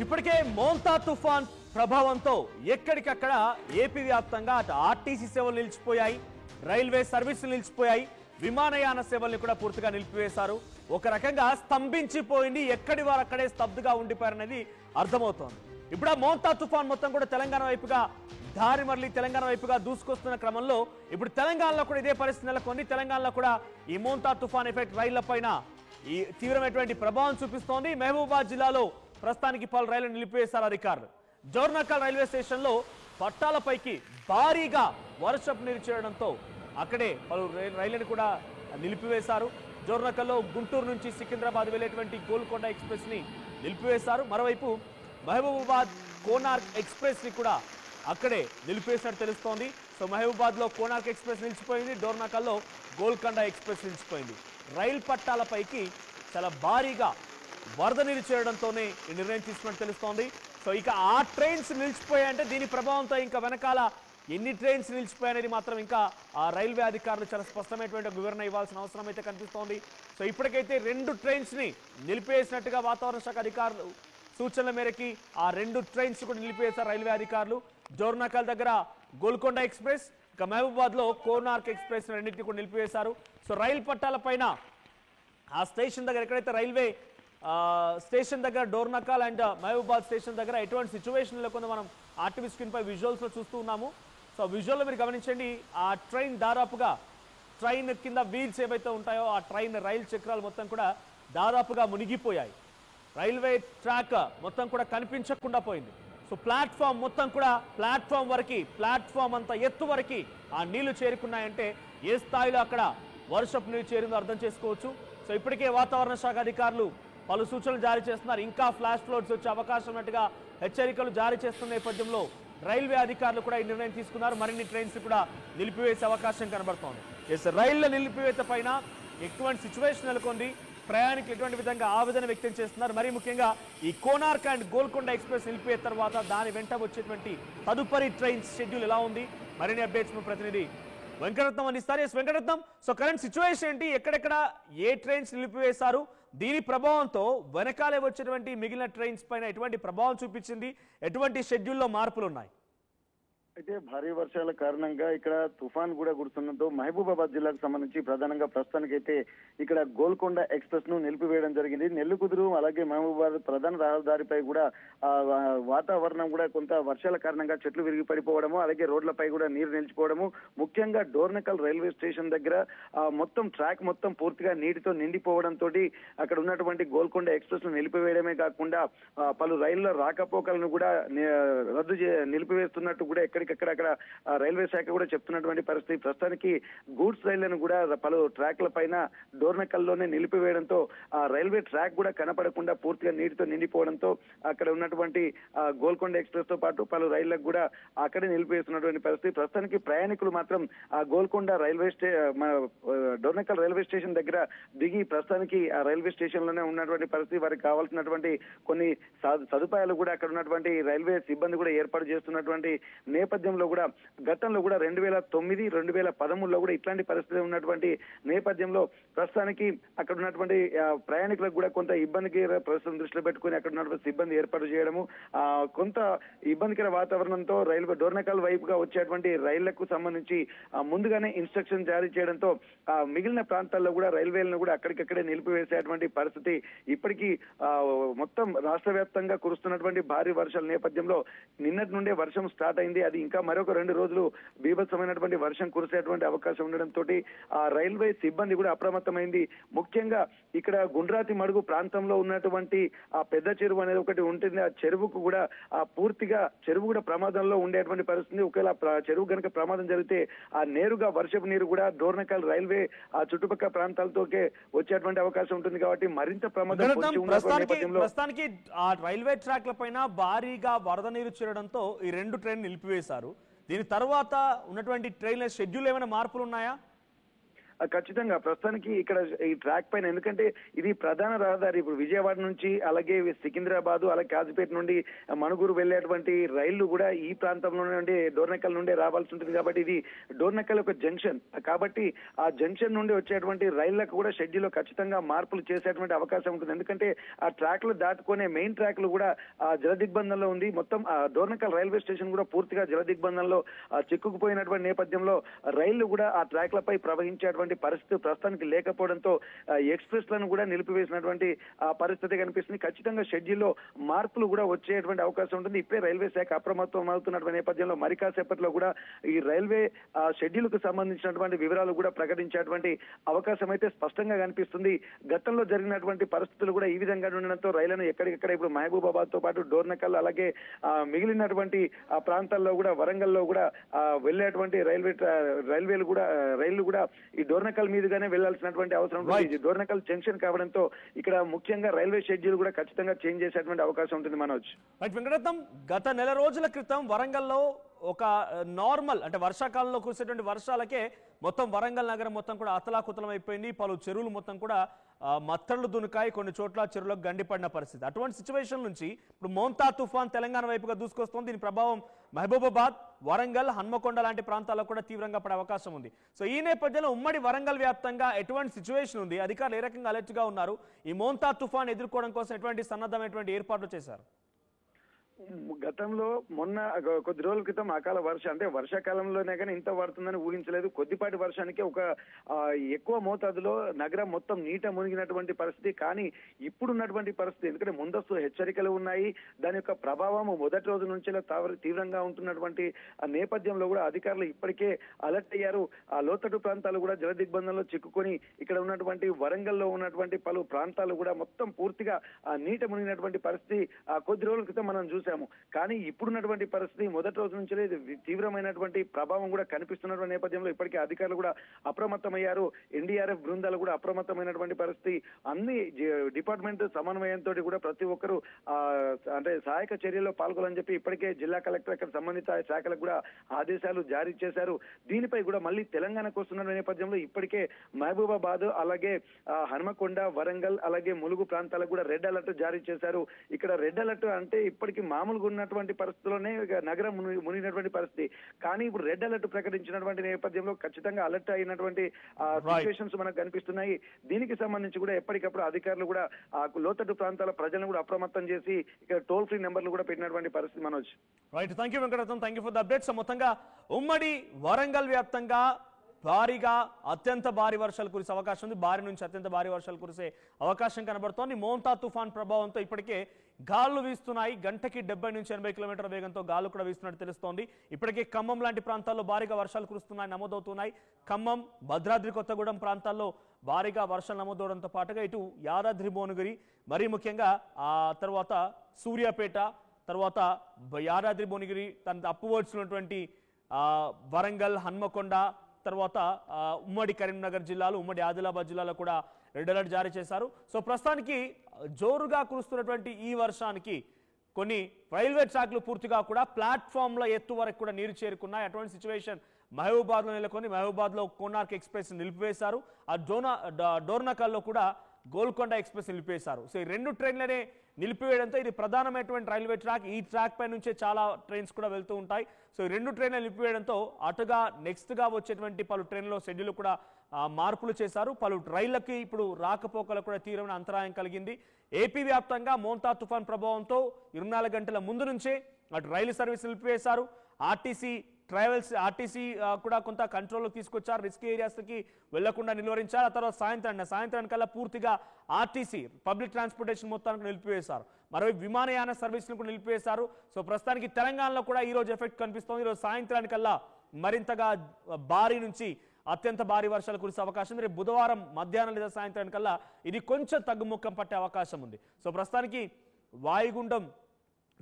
ఇప్పటికే మోంతా తుఫాన్ ప్రభావంతో ఎక్కడికక్కడ ఏపీ వ్యాప్తంగా అటు ఆర్టీసీ సేవలు నిలిచిపోయాయి, రైల్వే సర్వీసులు నిలిచిపోయాయి, విమానయాన సేవల్ని కూడా పూర్తిగా నిలిపివేశారు. ఒక రకంగా స్తంభించిపోయింది, ఎక్కడి వారు అక్కడే స్తబ్దుగా ఉండిపోయారనేది అర్థమవుతోంది. ఇప్పుడు ఆ మోంతా తుఫాన్ మొత్తం కూడా తెలంగాణ వైపుగా దారి మరలి తెలంగాణ వైపుగా దూసుకొస్తున్న క్రమంలో ఇప్పుడు తెలంగాణలో కూడా ఇదే పరిస్థితి నెలకొంది. తెలంగాణలో కూడా ఈ మోంతా తుఫాన్ ఎఫెక్ట్ రైళ్ల పైన ఈ తీవ్రమైనటువంటి ప్రభావం చూపిస్తోంది. మహబూబాబాద్ జిల్లాలో ప్రస్తుతానికి పలు రైళ్లు నిలిపివేశారు అధికారులు. జోర్నకల్ రైల్వే స్టేషన్లో పట్టాలపైకి భారీగా వర్షపు నీరు చేరడంతో అక్కడే పలు రైళ్లను కూడా నిలిపివేశారు. జోర్నకల్లో గుంటూరు నుంచి సికింద్రాబాద్ వెళ్లేటువంటి గోల్కొండ ఎక్స్ప్రెస్ ని నిలిపివేశారు. మరోవైపు మహబూబాబాద్ కోనార్క్ ఎక్స్ప్రెస్ ని కూడా అక్కడే నిలిపివేసినట్టు తెలుస్తోంది. సో మహబూబాబాద్ లో కోనార్క్ ఎక్స్ప్రెస్ నిలిచిపోయింది, డోర్నకల్లో గోల్కొండ ఎక్స్ప్రెస్ నిలిచిపోయింది. రైలు పట్టాలపైకి చాలా భారీగా వరద నీరు చేరడంతోనే ఈ నిర్ణయం తీసుకున్నట్టు తెలుస్తోంది. సో ఇక ఆ ట్రైన్స్ నిలిచిపోయాయంటే దీని ప్రభావంతో ఇంకా వెనకాల ఎన్ని ట్రైన్స్ నిలిచిపోయాయనేది మాత్రం ఇంకా ఆ రైల్వే అధికారులు చాలా స్పష్టమైనటువంటి వివరణ ఇవ్వాల్సిన అవసరం అయితే కనిపిస్తోంది. సో ఇప్పటికైతే 2 ట్రైన్స్ ని నిలిపివేసినట్టుగా వాతావరణ శాఖ అధికారులు సూచనల మేరకి ఆ 2 ట్రైన్స్ కూడా నిలిపివేశారు రైల్వే అధికారులు. జోర్నకల్ దగ్గర గోల్కొండ ఎక్స్ప్రెస్, ఇక మహబూబాబాద్ లో కోనార్క్ ఎక్స్ప్రెస్ రెండింటిని కూడా నిలిపివేశారు. సో రైలు పట్టాల పైన ఆ స్టేషన్ దగ్గర ఎక్కడైతే రైల్వే స్టేషన్ దగ్గర డోర్నకల్ అండ్ మహబూబాబాద్ స్టేషన్ దగ్గర ఎటువంటి సిచ్యువేషన్ లేకుండా మనం ఆర్టీవీ స్క్రీన్ పై విజువల్స్ లో చూస్తూ ఉన్నాము. సో విజువల్లో మీరు గమనించండి, ఆ ట్రైన్ దాదాపుగా ట్రైన్ కింద వీల్స్ ఏవైతే ఉంటాయో ఆ ట్రైన్ రైలు చక్రాలు మొత్తం కూడా దాదాపుగా మునిగిపోయాయి. రైల్వే ట్రాక్ మొత్తం కూడా కనిపించకుండా పోయింది. సో ప్లాట్ఫామ్ మొత్తం కూడా ప్లాట్ఫామ్ అంత ఎత్తు వరకు ఆ నీళ్లు చేరుకున్నాయంటే ఏ స్థాయిలో అక్కడ వర్షపు నీరు చేరిందో అర్థం చేసుకోవచ్చు. సో ఇప్పటికే వాతావరణ శాఖ అధికారులు పలు సూచనలు జారీ చేస్తున్నారు. ఇంకా ఫ్లాష్ ఫ్లోడ్స్ వచ్చే అవకాశం ఉన్నట్టుగా హెచ్చరికలు జారీ చేస్తున్న నేపథ్యంలో రైల్వే అధికారులు కూడా ఈ నిర్ణయం తీసుకున్నారు. మరిన్ని ట్రైన్స్ కూడా నిలిపివేసే అవకాశం కనబడుతోంది. రైళ్ల నిలిపివేత పైన ఎటువంటి సిచ్యువేషన్ నెలకొంది, ప్రయాణికులు ఎటువంటి విధంగా ఆవేదన వ్యక్తం చేస్తున్నారు. మరీ ముఖ్యంగా ఈ కోనార్క్ అండ్ గోల్కొండ ఎక్స్ప్రెస్ నిలిపివేత తర్వాత దాని వెంట వచ్చేటువంటి తదుపరి ట్రైన్ షెడ్యూల్ ఎలా ఉంది, మరిన్ని అప్డేట్స్ మా ప్రతినిధి వెంకటరత్నం అందిస్తారు. Yes Venkataratnam, so current situation ఏంటి, ఎక్కడెక్కడ ఏ ట్రైన్స్ నిలిపివేశారు, దీని ప్రభావంతో వెనకాలే వచ్చేటువంటి మిగిలిన ట్రైన్స్ పైన ఎటువంటి ప్రభావం చూపించింది, ఎటువంటి షెడ్యూల్లో మార్పులు ఉన్నాయి? అయితే భారీ వర్షాల కారణంగా ఇక్కడ తుఫాన్ కూడా కురుస్తుండటంతో మహబూబాబాద్ జిల్లాకు సంబంధించి ప్రధానంగా ప్రస్తుతానికైతే ఇక్కడ గోల్కొండ ఎక్స్ప్రెస్ ను నిలిపివేయడం జరిగింది. నెల్లికుదురు అలాగే మహబూబాబాద్ ప్రధాన రహదారిపై కూడా వాతావరణం కూడా కొంత వర్షాల కారణంగా చెట్లు విరిగి పడిపోవడము, అలాగే రోడ్లపై కూడా నీరు నిలిచిపోవడము, ముఖ్యంగా డోర్నకల్ రైల్వే స్టేషన్ దగ్గర మొత్తం ట్రాక్ మొత్తం పూర్తిగా నీటితో నిండిపోవడంతో అక్కడ ఉన్నటువంటి గోల్కొండ ఎక్స్ప్రెస్ ను నిలిపివేయడమే కాకుండా పలు రైళ్ల రాకపోకలను కూడా నిలిపివేస్తున్నట్టు కూడా ఎక్కడికక్కడ రైల్వే శాఖ కూడా చెప్తున్నటువంటి పరిస్థితి. ప్రస్తుతానికి గూడ్స్ రైళ్లను కూడా పలు ట్రాక్ల పైన డోర్నకల్లోనే నిలిపివేయడంతో ఆ రైల్వే ట్రాక్ కూడా కనపడకుండా పూర్తిగా నీటితో నిండిపోవడంతో అక్కడ ఉన్నటువంటి గోల్కొండ ఎక్స్ప్రెస్ తో పాటు పలు రైళ్లకు కూడా అక్కడే నిలిపివేస్తున్నటువంటి పరిస్థితి. ప్రస్తుతానికి ప్రయాణికులు మాత్రం ఆ గోల్కొండ డోర్నకల్ రైల్వే స్టేషన్ దగ్గర దిగి ప్రస్తుతానికి ఆ రైల్వే స్టేషన్ లోనే ఉన్నటువంటి పరిస్థితి. వారికి కావాల్సినటువంటి కొన్ని సదుపాయాలు కూడా అక్కడ ఉన్నటువంటి రైల్వే సిబ్బంది కూడా ఏర్పాటు చేస్తున్నటువంటి నేపథ్యంలో కూడా గతంలో కూడా 2009, 2013లో కూడా ఇట్లాంటి పరిస్థితి ఉన్నటువంటి నేపథ్యంలో ప్రస్తుతానికి అక్కడ ఉన్నటువంటి ప్రయాణికులకు కూడా కొంత ఇబ్బందికర పరిస్థితులను దృష్టిలో పెట్టుకుని అక్కడ ఉన్నటువంటి సిబ్బంది ఏర్పాటు చేయడము, కొంత ఇబ్బందికర వాతావరణంతో రైల్వే డోర్నకల్ వైపుగా వచ్చేటువంటి రైళ్లకు సంబంధించి ముందుగానే ఇన్స్ట్రక్షన్ జారీ చేయడంతో మిగిలిన ప్రాంతాల్లో కూడా రైల్వేలను కూడా అక్కడికక్కడే నిలిపివేసేటువంటి పరిస్థితి. ఇప్పటికీ మొత్తం రాష్ట్ర వ్యాప్తంగా కురుస్తున్నటువంటి భారీ వర్షాల నేపథ్యంలో నిన్నటి నుండే వర్షం స్టార్ట్ అయింది. అది ఇంకా మరొక 2 రోజులు బీభత్సమైనటువంటి వర్షం కురిసేటువంటి అవకాశం ఉండడంతో ఆ రైల్వే సిబ్బంది కూడా అప్రమత్తమైంది. ముఖ్యంగా ఇక్కడ గుండ్రాతి మడుగు ప్రాంతంలో ఉన్నటువంటి ఆ పెద్ద చెరువు అనేది ఒకటి ఉంటుంది. ఆ చెరువుకు కూడా పూర్తిగా చెరువు కూడా ప్రమాదంలో ఉండేటువంటి పరిస్థితి. ఒకవేళ చెరువు కనుక ప్రమాదం జరిగితే ఆ నేరుగా వర్షపు నీరు కూడా డోర్నకల్ రైల్వే ఆ చుట్టుపక్కల ప్రాంతాలతోకే వచ్చేటువంటి అవకాశం ఉంటుంది. కాబట్టి మరింత ప్రమాదం ప్రస్తుతానికి ఆ రైల్వే ట్రాక్ల పైన భారీగా వరద నీరు చేరడంతో ఈ 2 ట్రైన్ నిలిపివేశారు. దీని తర్వాత ఉన్నటువంటి ట్రైన్ల షెడ్యూల్ ఏమైనా మార్పులు ఉన్నాయా? ఖచ్చితంగా ప్రస్తుతానికి ఇక్కడ ఈ ట్రాక్ పైన, ఎందుకంటే ఇది ప్రధాన రహదారి. ఇప్పుడు విజయవాడ నుంచి అలాగే సికింద్రాబాద్ అలాగే కాజీపేట నుండి మణుగూరు వెళ్లేటువంటి రైళ్లు కూడా ఈ ప్రాంతంలో నుండి డోర్నకల్ నుండి రావాల్సి ఉంటుంది. కాబట్టి ఇది డోర్నకల్ ఒక జంక్షన్. కాబట్టి ఆ జంక్షన్ నుండి వచ్చేటువంటి రైళ్లకు కూడా షెడ్యూల్ లో ఖచ్చితంగా మార్పులు చేసేటువంటి అవకాశం ఉంటుంది. ఎందుకంటే ఆ ట్రాక్ లు దాటుకునే మెయిన్ ట్రాక్ లు కూడా జలదిగ్బంధంలో ఉంది. మొత్తం డోర్నకల్ రైల్వే స్టేషన్ కూడా పూర్తిగా జలదిగ్బంధంలో చిక్కుకుపోయినటువంటి నేపథ్యంలో రైళ్లు కూడా ఆ ట్రాక్ లపై ప్రవహించేటువంటి పరిస్థితి ప్రస్తుతానికి లేకపోవడంతో ఎక్స్ప్రెస్ లను కూడా నిలిపివేసినటువంటి పరిస్థితి కనిపిస్తుంది. ఖచ్చితంగా షెడ్యూల్లో మార్పులు కూడా వచ్చేటువంటి అవకాశం ఉంటుంది. ఇప్పుడే రైల్వే శాఖ అప్రమత్తం అవుతున్నటువంటి నేపథ్యంలో మరి కాసేపట్లో కూడా ఈ రైల్వే షెడ్యూల్ కు సంబంధించినటువంటి వివరాలు కూడా ప్రకటించేటువంటి అవకాశం అయితే స్పష్టంగా కనిపిస్తుంది. గతంలో జరిగినటువంటి పరిస్థితులు కూడా ఈ విధంగా ఉండడంతో రైళ్లను ఎక్కడికెక్కడ ఇప్పుడు మహబూబాబాద్ తో పాటు డోర్నకల్ అలాగే మిగిలినటువంటి ప్రాంతాల్లో కూడా వరంగల్లో కూడా వెళ్లేటువంటి రైళ్లు కూడా ఈ డోర్నకల్ మీదుగానే వెళ్లాల్సినటువంటి అవసరం ఉంటుంది. ఇది డోర్నకల్ జంక్షన్ కావడంతో ఇక్కడ ముఖ్యంగా రైల్వే షెడ్యూల్ కూడా ఖచ్చితంగా చేంజ్ చేసేటువంటి అవకాశం ఉంటుంది. మనోజ్, వెంకటరత్నం, గత నెల రోజుల క్రితం వరంగల్లో ఒక నార్మల్ అంటే వర్షాకాలంలో కురిసేటువంటి వర్షాలకే మొత్తం వరంగల్ నగరం మొత్తం కూడా అతలాకుతలం అయిపోయింది. పలు చెరువులు మొత్తం కూడా మత్తళ్లు దునికాయి, కొన్ని చోట్ల చెరువులకు గండిపడిన పరిస్థితి. అటువంటి సిచ్యువేషన్ నుంచి ఇప్పుడు మోంతా తుఫాన్ తెలంగాణ వైపుగా దూసుకొస్తోంది. దీని ప్రభావం మహబూబాబాద్, వరంగల్, హన్మకొండ లాంటి ప్రాంతాల్లో కూడా తీవ్రంగా పడే అవకాశం ఉంది. సో ఈ నేపథ్యంలో ఉమ్మడి వరంగల్ వ్యాప్తంగా ఎటువంటి సిచ్యువేషన్ ఉంది? అధికారులు ఏ రకంగా అలర్ట్ గా ఉన్నారు? ఈ మోంతా తుఫాన్ ఎదుర్కోవడం కోసం ఎటువంటి సన్నద్ధమైనటువంటి ఏర్పాట్లు చేశారు? గతంలో మొన్న కొద్ది రోజుల క్రితం అకాల అంటే వర్షాకాలంలోనే కానీ ఇంత పడుతుందని ఊహించలేదు. కొద్దిపాటి వర్షానికి ఒక ఎక్కువ మోతాదులో నగరం మొత్తం నీట మునిగినటువంటి పరిస్థితి. కానీ ఇప్పుడున్నటువంటి పరిస్థితి, ఎందుకంటే ముందస్తు హెచ్చరికలు ఉన్నాయి, దాని యొక్క ప్రభావం మొదటి రోజు నుంచి తీవ్రంగా ఉంటున్నటువంటి నేపథ్యంలో కూడా అధికారులు ఇప్పటికే అలర్ట్ అయ్యారు. ఆ లోతట్టు ప్రాంతాలు కూడా జలదిగ్బంధంలో చిక్కుకొని ఇక్కడ ఉన్నటువంటి వరంగల్లో ఉన్నటువంటి పలు ప్రాంతాలు కూడా మొత్తం పూర్తిగా నీట మునిగినటువంటి పరిస్థితి కొద్ది రోజుల క్రితం మనం చూసాం. కానీ ఇప్పుడున్నటువంటి పరిస్థితి మొదటి రోజు నుంచి తీవ్రమైనటువంటి ప్రభావం కూడా కనిపిస్తున్నటువంటి నేపథ్యంలో ఇప్పటికే అధికారులు కూడా అప్రమత్తమయ్యారు. ఎన్డీఆర్ఎఫ్ బృందాలు కూడా అప్రమత్తమైనటువంటి పరిస్థితి. అన్ని డిపార్ట్మెంట్ సమన్వయంతో కూడా ప్రతి ఒక్కరు అంటే సహాయక చర్యల్లో పాల్గొనాలని చెప్పి ఇప్పటికే జిల్లా కలెక్టర్ అక్కడ సంబంధిత శాఖలకు కూడా ఆదేశాలు జారీ చేశారు. దీనిపై కూడా మళ్ళీ తెలంగాణకు వస్తున్న నేపథ్యంలో ఇప్పటికే మహబూబాబాద్ అలాగే హన్మకొండ, వరంగల్ అలాగే ములుగు ప్రాంతాలకు కూడా రెడ్ అలర్ట్ జారీ చేశారు. ఇక్కడ రెడ్ అలర్ట్ అంటే ఇప్పటికి మామూలుగా ఉన్నటువంటి పరిస్థితుల్లోనే నగరం మునిగినటువంటి పరిస్థితి. కానీ ఇప్పుడు రెడ్ అలర్ట్ ప్రకటించినటువంటి నేపథ్యంలో ఖచ్చితంగా అలర్ట్ అయినటువంటి సిచ్యువేషన్స్ మనకు కనిపిస్తున్నాయి. దీనికి సంబంధించి కూడా ఎప్పటికప్పుడు అధికారులు కూడా లోతట్టు ప్రాంతాల ప్రజలను కూడా అప్రమత్తం చేసి ఇక్కడ టోల్ ఫ్రీ నెంబర్లు కూడా పెట్టినటువంటి పరిస్థితి. Manoj, right, thank you Venkataratnam, thank you for the updates. మొత్తంగా ఉమ్మడి వరంగల్ వ్యాప్తంగా భారీగా అత్యంత భారీ వర్షాలు కురిసే అవకాశం ఉంది. భారీ నుంచి అత్యంత భారీ వర్షాలు కురిసే అవకాశం కనబడుతోంది. మోంతా తుఫాన్ ప్రభావంతో ఇప్పటికే గాలులు వీస్తున్నాయి. గంటకి 70 నుంచి 80 కిలోమీటర్ల వేగంతో గాలు కూడా వీస్తున్నట్టు తెలుస్తోంది. ఇప్పటికే ఖమ్మం లాంటి ప్రాంతాల్లో భారీగా వర్షాలు కురుస్తున్నాయి, నమోదవుతున్నాయి. ఖమ్మం, భద్రాద్రి కొత్తగూడెం ప్రాంతాల్లో భారీగా వర్షాలు నమోదవడంతో పాటుగా ఇటు యాదాద్రి భువనగిరి, మరీ ముఖ్యంగా ఆ తర్వాత సూర్యాపేట, తర్వాత యాదాద్రి భువనగిరి తన అప్వర్డ్స్ ఉన్నటువంటి వరంగల్, హన్మకొండ, తర్వాత ఉమ్మడి కరీంనగర్ జిల్లాలు, ఉమ్మడి ఆదిలాబాద్ జిల్లాలో కూడా రెడ్ అలర్ట్ జారీ చేశారు. సో ప్రస్తుతానికి జోరుగా కురుస్తున్నటువంటి ఈ వర్షానికి కొన్ని రైల్వే ట్రాక్లు పూర్తిగా కూడా ప్లాట్ఫామ్ల ఎత్తు వరకు కూడా నీరు చేరుకున్నాయి. అటువంటి సిచ్యువేషన్ మహబూబాబాద్లో నెలకొని మహబూబాబాద్లో కోనార్క్ ఎక్స్ప్రెస్ నిలిపివేశారు. ఆ డోర్నకల్లో కూడా గోల్కొండ ఎక్స్ప్రెస్ నిలిపివేశారు. సో ఈ 2 ట్రైన్లనే నిలిపివేయడంతో ఇది ప్రధానమైనటువంటి రైల్వే ట్రాక్. ఈ ట్రాక్ పై నుంచే చాలా ట్రైన్స్ కూడా వెళ్తూ ఉంటాయి. సో ఈ 2 ట్రైన్లు నిలిపివేయడంతో అటుగా నెక్స్ట్గా వచ్చేటువంటి పలు ట్రైన్లో షెడ్యూల్ కూడా మార్పులు చేశారు. పలు రైళ్లకి ఇప్పుడు రాకపోకలకు కూడా తీవ్రమైన అంతరాయం కలిగింది. ఏపీ వ్యాప్తంగా మోంతా తుఫాన్ ప్రభావంతో 24 గంటల ముందు నుంచే అటు రైలు సర్వీస్ నిలిపివేశారు. ఆర్టీసీ కూడా కొంత కంట్రోల్లోకి తీసుకొచ్చారు. రిస్క్ ఏరియాస్కి వెళ్లకుండా నిలువరించారు. ఆ తర్వాత సాయంత్రానికల్లా పూర్తిగా ఆర్టీసీ పబ్లిక్ ట్రాన్స్పోర్టేషన్ మొత్తానికి నిలిపివేశారు. మరోవైపు విమానయాన సర్వీసులు కూడా నిలిపివేశారు. సో ప్రస్తుతానికి తెలంగాణలో కూడా ఈ రోజు ఎఫెక్ట్ కనిపిస్తోంది. ఈరోజు సాయంత్రానికల్లా మరింతగా భారీ నుంచి అత్యంత భారీ వర్షాలు కురిసే అవకాశం ఉంది. రేపు బుధవారం మధ్యాహ్నం లేదా సాయంత్రానికల్లా ఇది కొంచెం తగ్గుముఖం పట్టే అవకాశం ఉంది. సో ప్రస్తుతానికి వాయుగుండం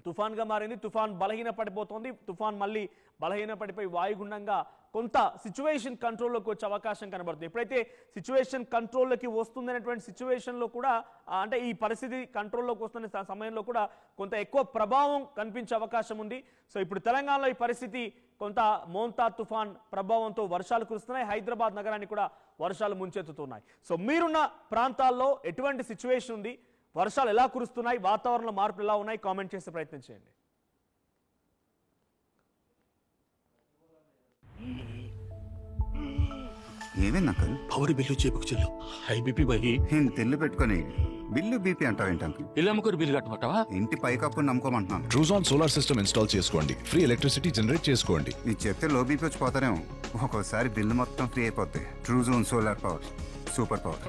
తుఫాన్గా మారింది. తుఫాన్ బలహీన పడిపోతోంది. తుఫాన్ మళ్ళీ బలహీన పడిపోయి వాయుగుండంగా కొంత సిచ్యువేషన్ కంట్రోల్లోకి వచ్చే అవకాశం కనబడుతుంది. ఎప్పుడైతే సిచ్యువేషన్ కంట్రోల్లోకి వస్తుందనేటువంటి సిచ్యువేషన్లో కూడా అంటే ఈ పరిస్థితి కంట్రోల్లోకి వస్తున్న సమయంలో కూడా కొంత ఎక్కువ ప్రభావం కనిపించే అవకాశం ఉంది. సో ఇప్పుడు తెలంగాణలో ఈ పరిస్థితి కొంత మోంతా తుఫాన్ ప్రభావంతో వర్షాలు కురుస్తున్నాయి. హైదరాబాద్ నగరాన్ని కూడా వర్షాలు ముంచెత్తుతున్నాయి. సో మీరున్న ప్రాంతాల్లో ఎటువంటి సిచ్యువేషన్ ఉంది, వర్షాలు ఎలా కురుస్తున్నాయి, వాతావరణంలో మార్పులు ఎలా ఉన్నాయి, కామెంట్ చేసే ప్రయత్నం చేయండి. ఏమైంది అంకల్? పవర్ బిల్లు చేపుకు చెల్లు హై బీపీ బహి తెల్లు పెట్టుకొని బిల్లు బీపీ అంటావేంటి అంకుల్? ఇల్లు అమ్ముకోరు బిల్లు కట్టమంటావా? ఇంటి పైకప్పు నమ్ముకోమంటున్నాను. ట్రూజాన్ సోలార్ సిస్టమ్ ఇన్స్టాల్ చేసుకోండి, ఫ్రీ ఎలక్ట్రిసిటీ జనరేట్ చేసుకోండి. ఇది చెప్తే లో బీపీ వచ్చి పోతారేమో, ఒక్కోసారి బిల్లు మొత్తం ఫ్రీ అయిపోద్ది. Truzon solar power, super power.